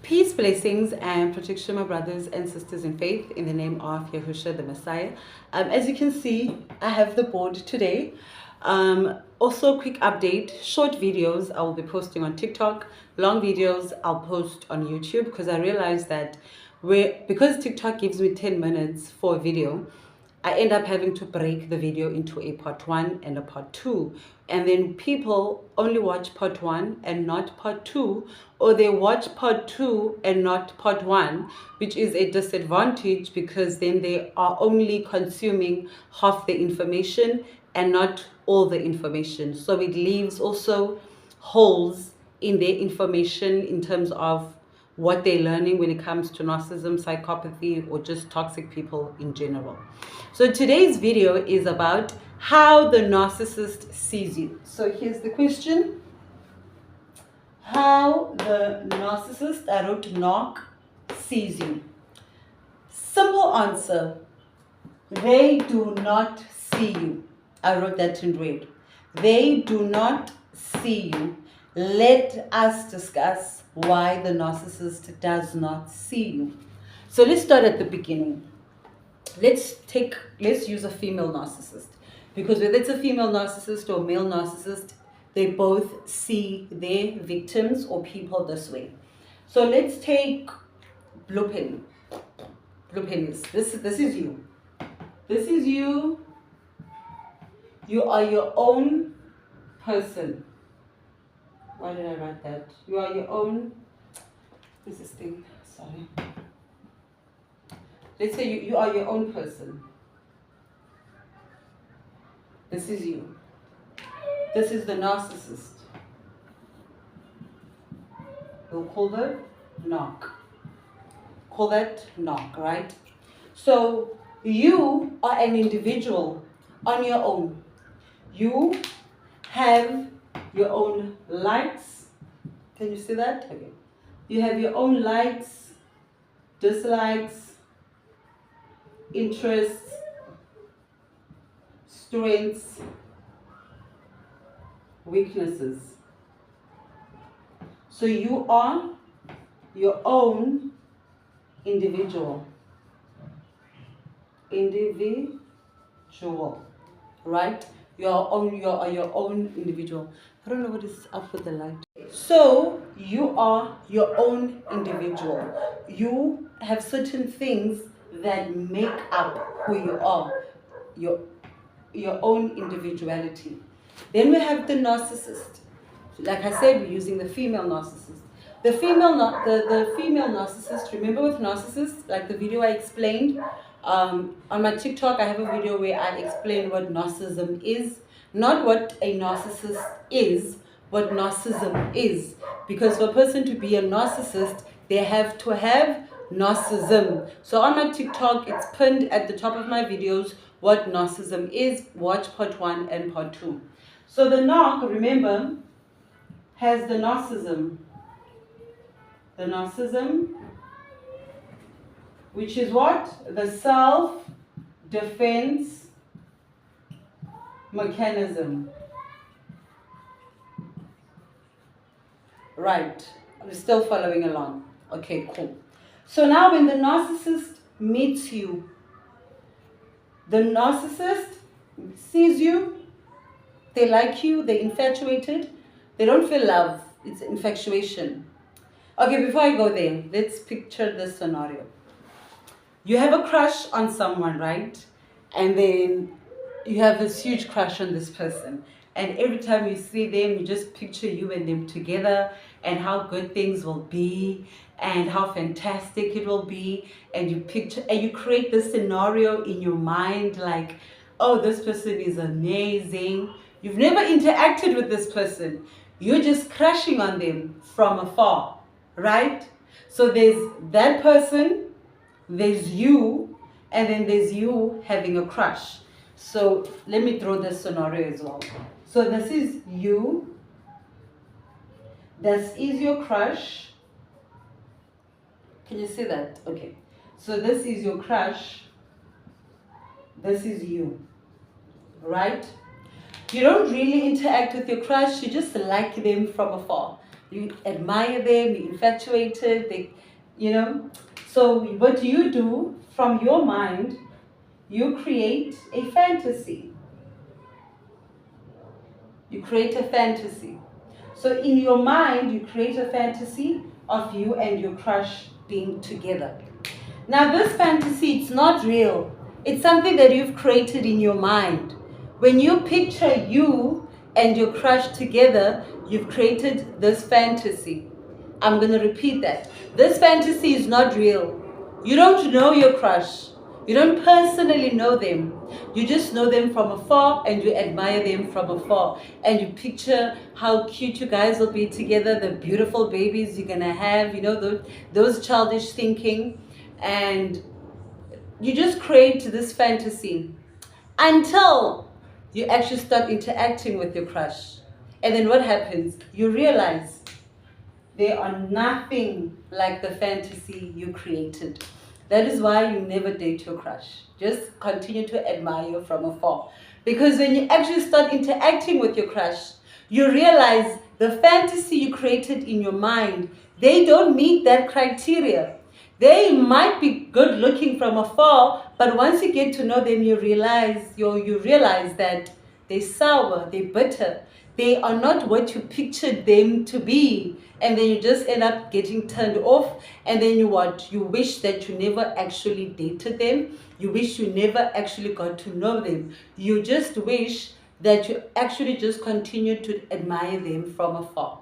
Peace, blessings, and protection, my brothers and sisters in faith, in the name of Yahushua the Messiah. As you can see, I have the board today. Also, quick update, short videos I will be posting on TikTok, long videos I'll post on YouTube, because I realized that because TikTok gives me 10 minutes for a video, I end up having to break the video into a part 1 and a part 2. And then people only watch part 1 and not part 2, or they watch part 2 and not part 1, which is a disadvantage because then they are only consuming half the information and not all the information. So it leaves also holes in their information in terms of what they're learning when it comes to narcissism, psychopathy, or just toxic people in general. So today's video is about how the narcissist sees you. So here's the question. How the narcissist, I wrote narc, sees you. Simple answer. They do not see you. I wrote that in red. They do not see you. Let us discuss why the narcissist does not see you. So let's start at the beginning. Let's use a female narcissist, because whether it's a female narcissist or male narcissist, they both see their victims or people this way. So let's take blue pen. Blue pen is this is you. This is you. You are your own person. Why did I write that? You are your own. What's this thing? Sorry. Let's say you are your own person. This is you. This is the narcissist. We'll call that narc. Call that narc, right? So you are an individual on your own. You have your own likes. Can you see that? Okay. You have your own likes, dislikes, interests, strengths, weaknesses. So you are your own individual. Individual, right? You are your own individual. I don't know what is up with the light. So you are your own individual. You have certain things that make up who you are, your own individuality. Then we have the narcissist. Like I said, we're using the female narcissist. The female narcissist, remember with narcissists, like the video I explained, on my TikTok, I have a video where I explain what narcissism is. Not what a narcissist is, what narcissism is. Because for a person to be a narcissist, they have to have narcissism. So on my TikTok, it's pinned at the top of my videos what narcissism is. Watch part 1 and part 2. So the narc, remember, has the narcissism. The narcissism, which is what? The self-defense mechanism. Right. I'm still following along. Okay, cool. So now when the narcissist meets you, the narcissist sees you, they like you, they're infatuated, they don't feel love, it's infatuation. Okay, before I go there, let's picture this scenario. You have a crush on someone, right? And then you have this huge crush on this person. And every time you see them, you just picture you and them together and how good things will be and how fantastic it will be. And you picture and you create this scenario in your mind like, oh, this person is amazing. You've never interacted with this person. You're just crushing on them from afar, right? So there's that person, there's you, and then there's you having a crush. So let me draw this scenario as well. So this is you. This is your crush. Can you see that? Okay. So this is your crush. This is you. Right? You don't really interact with your crush. You just like them from afar. you admire them, you're infatuated, So what you do from your mind, you create a fantasy. You create a fantasy. So in your mind, you create a fantasy of you and your crush being together. Now this fantasy, it's not real. It's something that you've created in your mind. When you picture you and your crush together, you've created this fantasy. I'm going to repeat that. This fantasy is not real. You don't know your crush. You don't personally know them. You just know them from afar and you admire them from afar. And you picture how cute you guys will be together, the beautiful babies you're going to have, those childish thinking. And you just create this fantasy until you actually start interacting with your crush. And then what happens? You realize they are nothing like the fantasy you created. That is why you never date your crush. Just continue to admire you from afar. Because when you actually start interacting with your crush, you realize the fantasy you created in your mind, they don't meet that criteria. They might be good looking from afar, but once you get to know them, you realize that they're sour, they're bitter. They are not what you pictured them to be. And then you just end up getting turned off. And then you wish that you never actually dated them. You wish you never actually got to know them. You just wish that you actually just continue to admire them from afar.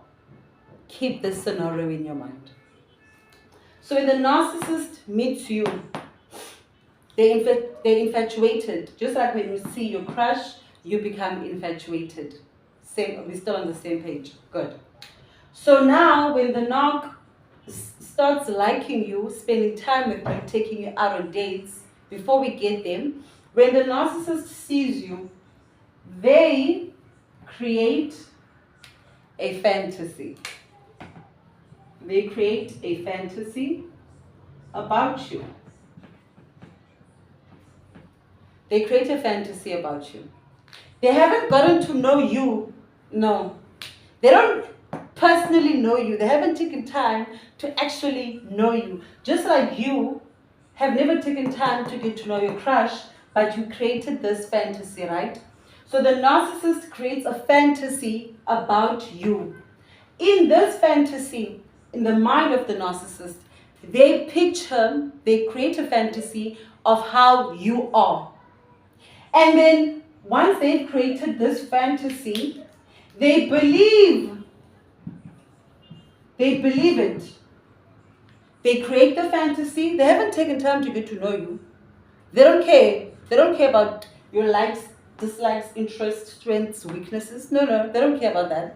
Keep this scenario in your mind. So when the narcissist meets you, they're infatuated. Just like when you see your crush, you become infatuated. We're still on the same page. Good. So now when the narc starts liking you, spending time with you, taking you out on dates, before we get them, when the narcissist sees you, they create a fantasy. They create a fantasy about you. They create a fantasy about you. They haven't gotten to know you. No. They don't personally know you. They haven't taken time to actually know you. Just like you have never taken time to get to know your crush, but you created this fantasy, right? So the narcissist creates a fantasy about you. In this fantasy, in the mind of the narcissist, they create a fantasy of how you are. And then once they've created this fantasy, they believe it. They create the fantasy. They haven't taken time to get to know you. They don't care. They don't care about your likes, dislikes, interests, strengths, weaknesses. No, they don't care about that.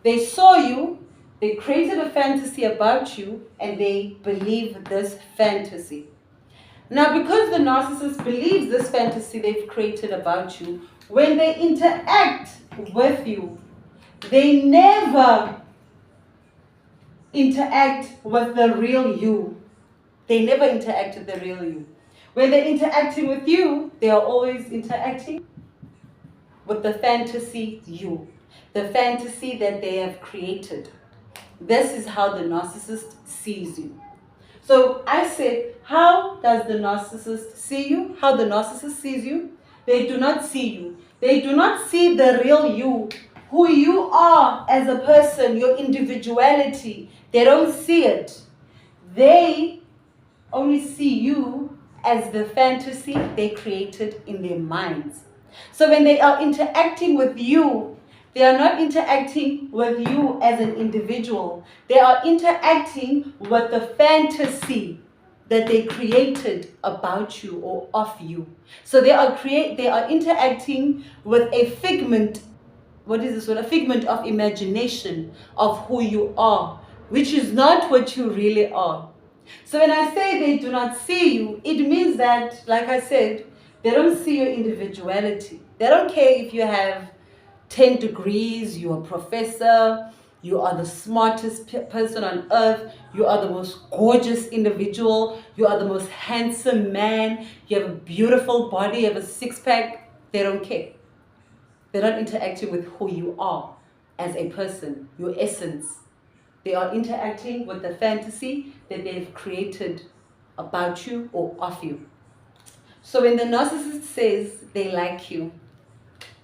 They saw you, they created a fantasy about you, and they believe this fantasy. Now, because the narcissist believes this fantasy they've created about you, when they interact with you, they never interact with the real you. They never interact with the real you. When they're interacting with you, they are always interacting with the fantasy you. The fantasy that they have created. This is how the narcissist sees you. So I said, how does the narcissist see you? How the narcissist sees you? They do not see you. They do not see the real you, who you are as a person, your individuality. They don't see it. They only see you as the fantasy they created in their minds. So when they are interacting with you, they are not interacting with you as an individual. They are interacting with the fantasy that they created about you or of you. So they are interacting with a figment. What is this word? A figment of imagination of who you are, which is not what you really are. So when I say they do not see you, it means that, like I said, they don't see your individuality. They don't care if you have 10 degrees, you're a professor, you are the smartest person on earth, you are the most gorgeous individual, you are the most handsome man, you have a beautiful body, you have a six-pack. They don't care. They're not interacting with who you are as a person, your essence. They are interacting with the fantasy that they've created about you or of you. So when the narcissist says they like you,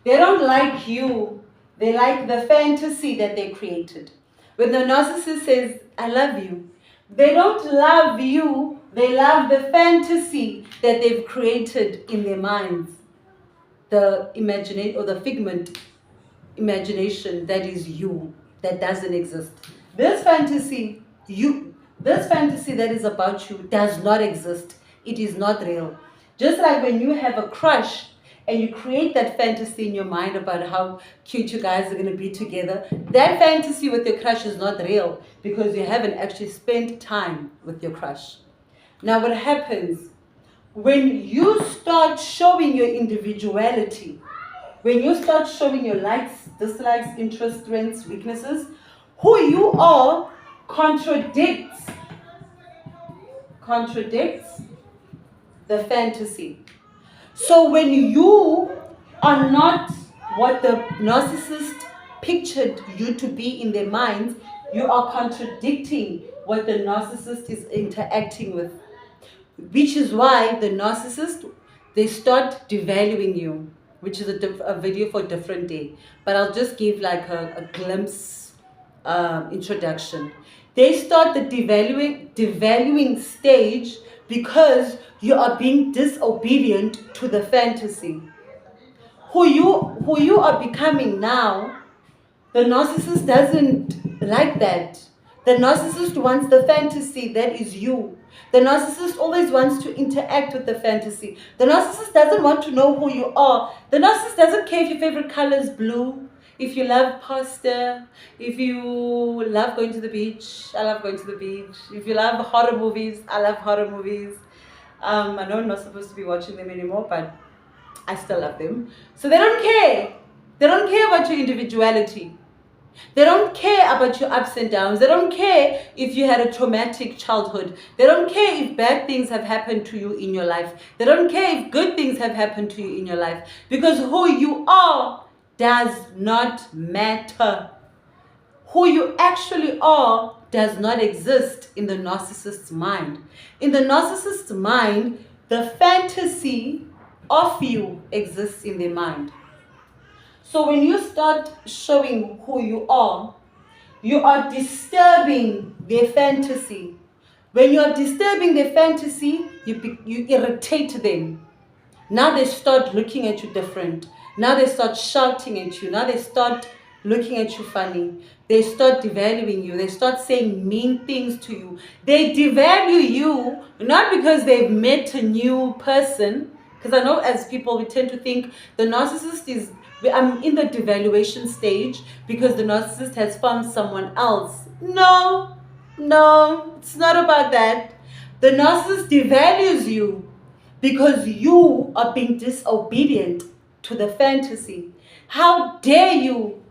they don't like you, they like the fantasy that they created. When the narcissist says, I love you, they don't love you, they love the fantasy that they've created in their minds. The imagination or the figment imagination that is you, that doesn't exist. This fantasy that is about you does not exist. It is not real. Just like when you have a crush and you create that fantasy in your mind about how cute you guys are going to be together, that fantasy with your crush is not real because you haven't actually spent time with your crush. Now what happens when you start showing your individuality, when you start showing your likes, dislikes, interests, strengths, weaknesses, who you are contradicts the fantasy. So when you are not what the narcissist pictured you to be in their minds, you are contradicting what the narcissist is interacting with. Which is why the narcissist, they start devaluing you, which is a video for a different day. But I'll just give like a glimpse introduction. They start the devaluing stage because you are being disobedient to the fantasy. Who you are becoming now, the narcissist doesn't like that. The narcissist wants the fantasy that is you. The narcissist always wants to interact with the fantasy. The narcissist doesn't want to know who you are. The narcissist doesn't care if your favorite color is blue, if you love pasta, if you love going to the beach. I love going to the beach. If you love horror movies, I love horror movies. I know I'm not supposed to be watching them anymore, but I still love them. So they don't care. They don't care about your individuality. They don't care about your ups and downs. They don't care if you had a traumatic childhood. They don't care if bad things have happened to you in your life. They don't care if good things have happened to you in your life. Because who you are does not matter. Who you actually are does not exist in the narcissist's mind. In the narcissist's mind, the fantasy of you exists in their mind. So when you start showing who you are disturbing their fantasy. When you are disturbing their fantasy, you irritate them. Now they start looking at you different. Now they start shouting at you. Now they start looking at you funny. They start devaluing you. They start saying mean things to you. They devalue you not because they've met a new person. Because I know as people we tend to think the narcissist is, I'm in the devaluation stage because the narcissist has found someone else. No, it's not about that. The narcissist devalues you because you are being disobedient to the fantasy. How dare you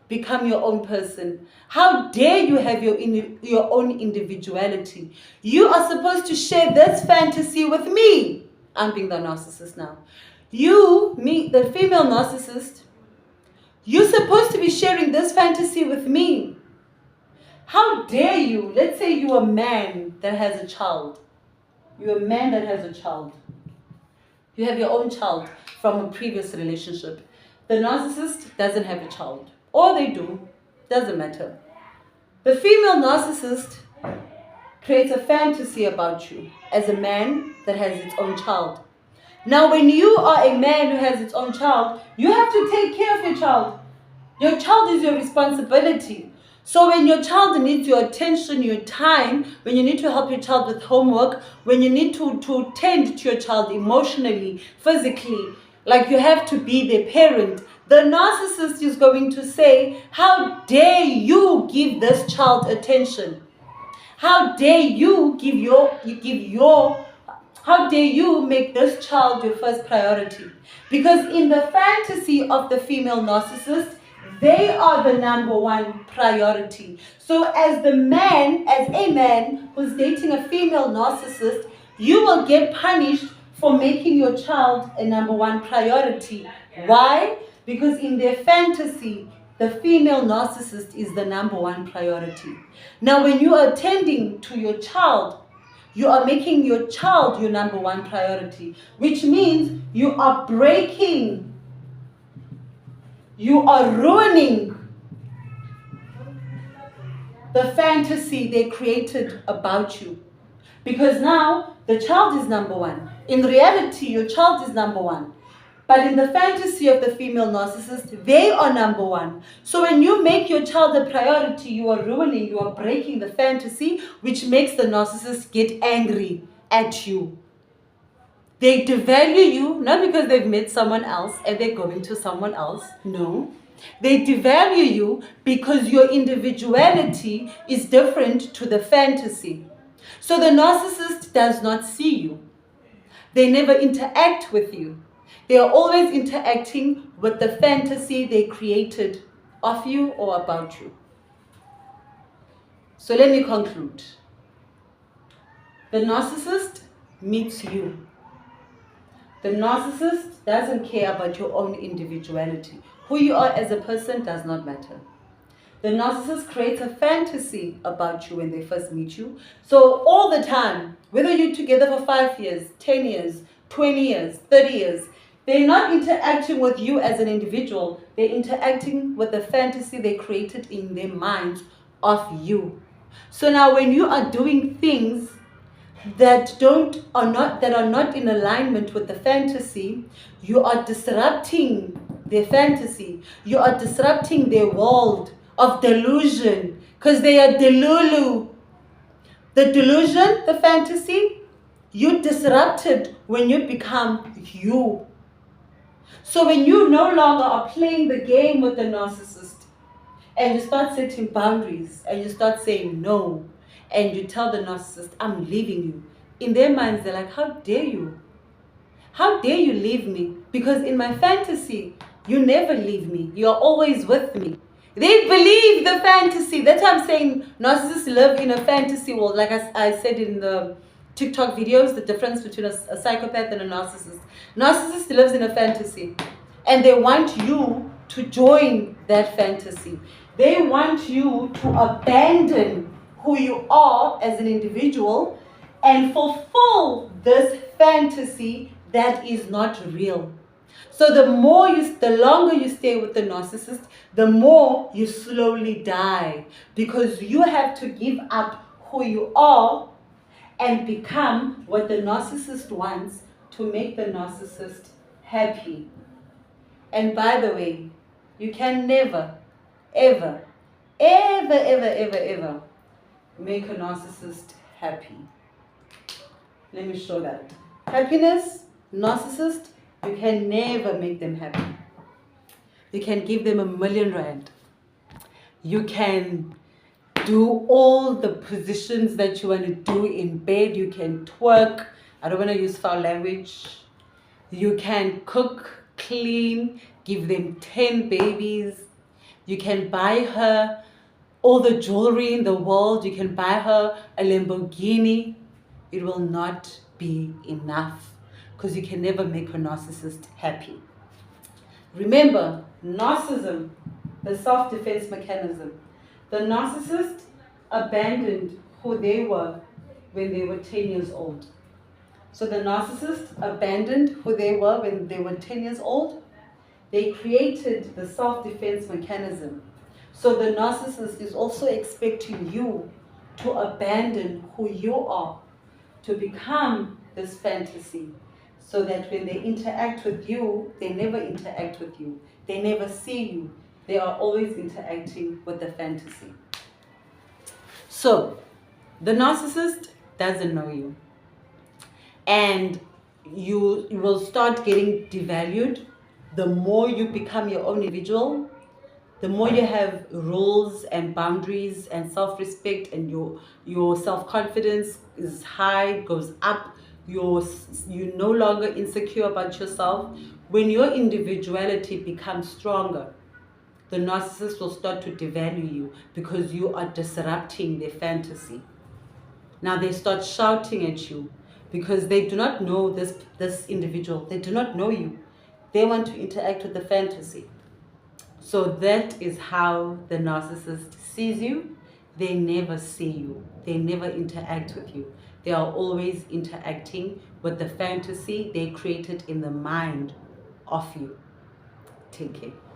become your own person? How dare you have your own individuality? You are supposed to share this fantasy with me. I'm being the narcissist now. You, me, the female narcissist, you're supposed to be sharing this fantasy with me. How dare you? Let's say you're a man that has a child. You're a man that has a child. You have your own child from a previous relationship. The narcissist doesn't have a child. Or they do. Doesn't matter. The female narcissist creates a fantasy about you as a man that has its own child. Now, when you are a man who has its own child, you have to take care of your child. Your child is your responsibility. So when your child needs your attention, your time, when you need to help your child with homework, when you need to tend to your child emotionally, physically, like you have to be their parent, the narcissist is going to say, how dare you give this child attention? How dare you how dare you make this child your first priority? Because in the fantasy of the female narcissist, they are the number one priority. So as a man who's dating a female narcissist, you will get punished for making your child a number one priority. Why? Because in their fantasy, the female narcissist is the number one priority. Now, when you are attending to your child, you are making your child your number one priority, which means you are breaking, you are ruining the fantasy they created about you. Because now the child is number one. In reality, your child is number one. But in the fantasy of the female narcissist, they are number one. So when you make your child a priority, you are ruining, you are breaking the fantasy, which makes the narcissist get angry at you. They devalue you, not because they've met someone else and they're going to someone else. No. They devalue you because your individuality is different to the fantasy. So the narcissist does not see you. They never interact with you. They are always interacting with the fantasy they created of you or about you. So let me conclude. The narcissist meets you. The narcissist doesn't care about your own individuality. Who you are as a person does not matter. The narcissist creates a fantasy about you when they first meet you. So all the time, whether you're together for 5 years, 10 years, 20 years, 30 years, they're not interacting with you as an individual. They're interacting with the fantasy they created in their minds of you. So now when you are doing things that are not in alignment with the fantasy, you are disrupting their fantasy. You are disrupting their world of delusion, because they are delulu. The delusion, the fantasy, you disrupted when you become you. So when you no longer are playing the game with the narcissist, and you start setting boundaries, and you start saying no, and you tell the narcissist, I'm leaving you. In their minds, they're like, how dare you? How dare you leave me? Because in my fantasy, you never leave me. You're always with me. They believe the fantasy. That's why I'm saying narcissists live in a fantasy world. Like I said in the TikTok videos, the difference between a psychopath and a narcissist. Narcissist lives in a fantasy. And they want you to join that fantasy. They want you to abandon who you are as an individual and fulfill this fantasy that is not real. So the longer you stay with the narcissist, the more you slowly die, because you have to give up who you are and become what the narcissist wants to make the narcissist happy. And by the way, you can never, ever, ever, ever, ever, ever make a narcissist happy. Let me show that. Happiness, narcissist, you can never make them happy. You can give them R1 million. You can do all the positions that you want to do in bed. You can twerk. I don't want to use foul language. You can cook, clean, give them 10 babies. You can buy her all the jewelry in the world. You can buy her a Lamborghini. It will not be enough, because you can never make a narcissist happy. Remember, narcissism, the self-defense mechanism. The narcissist abandoned who they were when they were 10 years old. So the narcissist abandoned who they were when they were 10 years old. They created the self-defense mechanism. So the narcissist is also expecting you to abandon who you are, to become this fantasy, so that when they interact with you, they never interact with you. They never see you. They are always interacting with the fantasy. So, the narcissist doesn't know you. And you will start getting devalued. The more you become your own individual, the more you have rules and boundaries and self-respect, and your self-confidence is high, goes up. You're no longer insecure about yourself. When your individuality becomes stronger, the narcissist will start to devalue you because you are disrupting their fantasy. Now they start shouting at you because they do not know this individual. They do not know you. They want to interact with the fantasy. So that is how the narcissist sees you. They never see you. They never interact with you. They are always interacting with the fantasy they created in the mind of you. Take care.